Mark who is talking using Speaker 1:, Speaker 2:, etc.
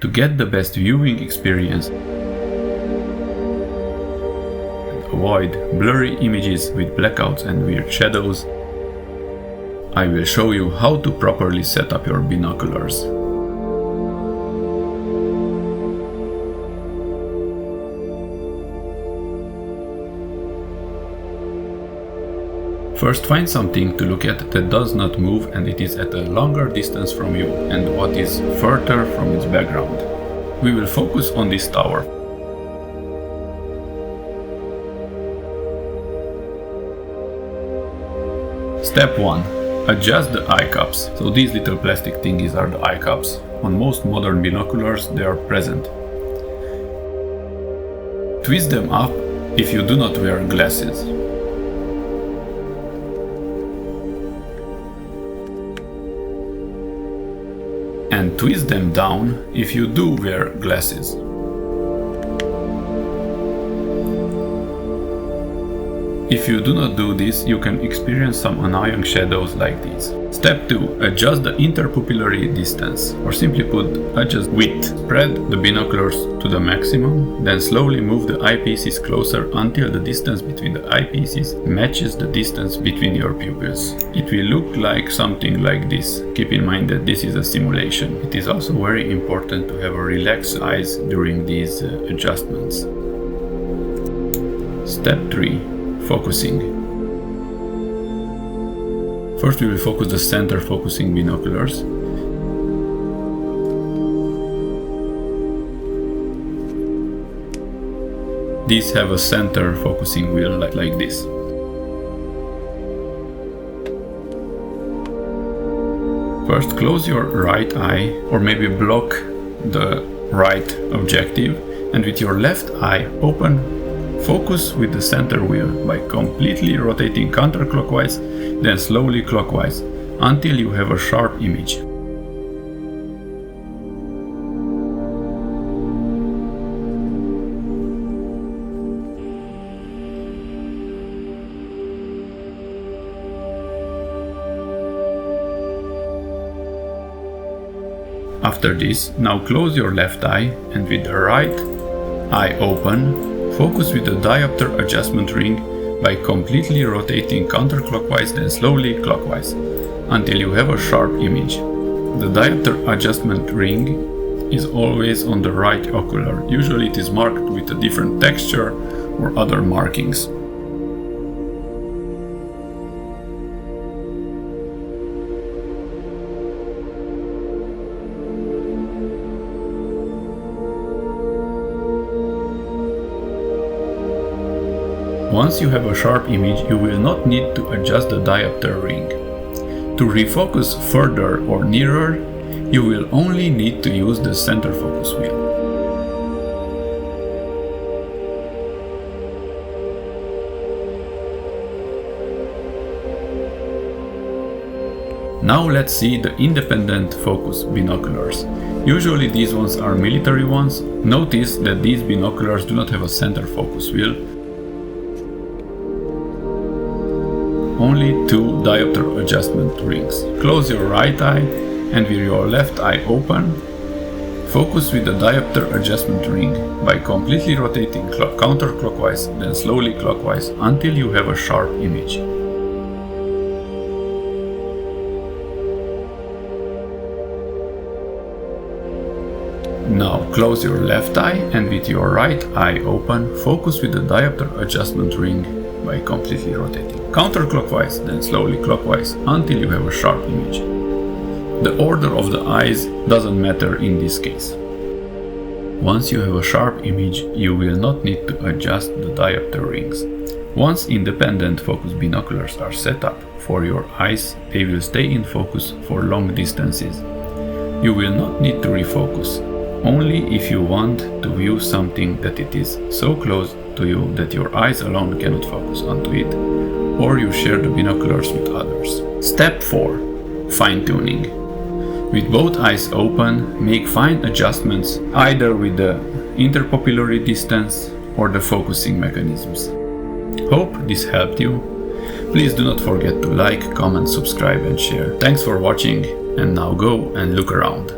Speaker 1: To get the best viewing experience and avoid blurry images with blackouts and weird shadows, I will show you how to properly set up your binoculars. First, find something to look at that does not move and it is at a longer distance from you and what is further from its background. We will focus on this tower. Step 1. Adjust the eye cups. So these little plastic thingies are the eye cups. On most modern binoculars they are present. Twist them up if you do not wear glasses. And twist them down if you do wear glasses. If you do not do this, you can experience some annoying shadows like these. Step 2. Adjust the interpupillary distance, or simply put, adjust width. Spread the binoculars to the maximum, then slowly move the eyepieces closer until the distance between the eyepieces matches the distance between your pupils. It will look like something like this. Keep in mind that this is a simulation. It is also very important to have a relaxed eyes during these adjustments. Step 3. Focusing. First we will focus the center focusing binoculars. These have a center focusing wheel like this. First close your right eye or maybe block the right objective, and with your left eye open. Focus with the center wheel by completely rotating counterclockwise, then slowly clockwise, until you have a sharp image. After this, now close your left eye and with the right eye open, focus with the diopter adjustment ring by completely rotating counterclockwise then slowly clockwise until you have a sharp image. The diopter adjustment ring is always on the right ocular. Usually it is marked with a different texture or other markings. Once you have a sharp image, you will not need to adjust the diopter ring. To refocus further or nearer, you will only need to use the center focus wheel. Now let's see the independent focus binoculars. Usually these ones are military ones. Notice that these binoculars do not have a center focus wheel. Only two diopter adjustment rings. Close your right eye and with your left eye open, focus with the diopter adjustment ring by completely rotating counterclockwise then slowly clockwise until you have a sharp image. Now close your left eye and with your right eye open, focus with the diopter adjustment ring by completely rotating counterclockwise then slowly clockwise until you have a sharp image. The order of the eyes doesn't matter in this case. Once you have a sharp image, you will not need to adjust the diopter rings. Once independent focus binoculars are set up for your eyes, they will stay in focus for long distances. You will not need to refocus, only if you want to view something that it is so close to you that your eyes alone cannot focus onto it, or you share the binoculars with others. Step 4. Fine-tuning. With both eyes open, make fine adjustments either with the interpupillary distance or the focusing mechanisms. Hope this helped you. Please do not forget to like, comment, subscribe and share. Thanks for watching, and now go and look around.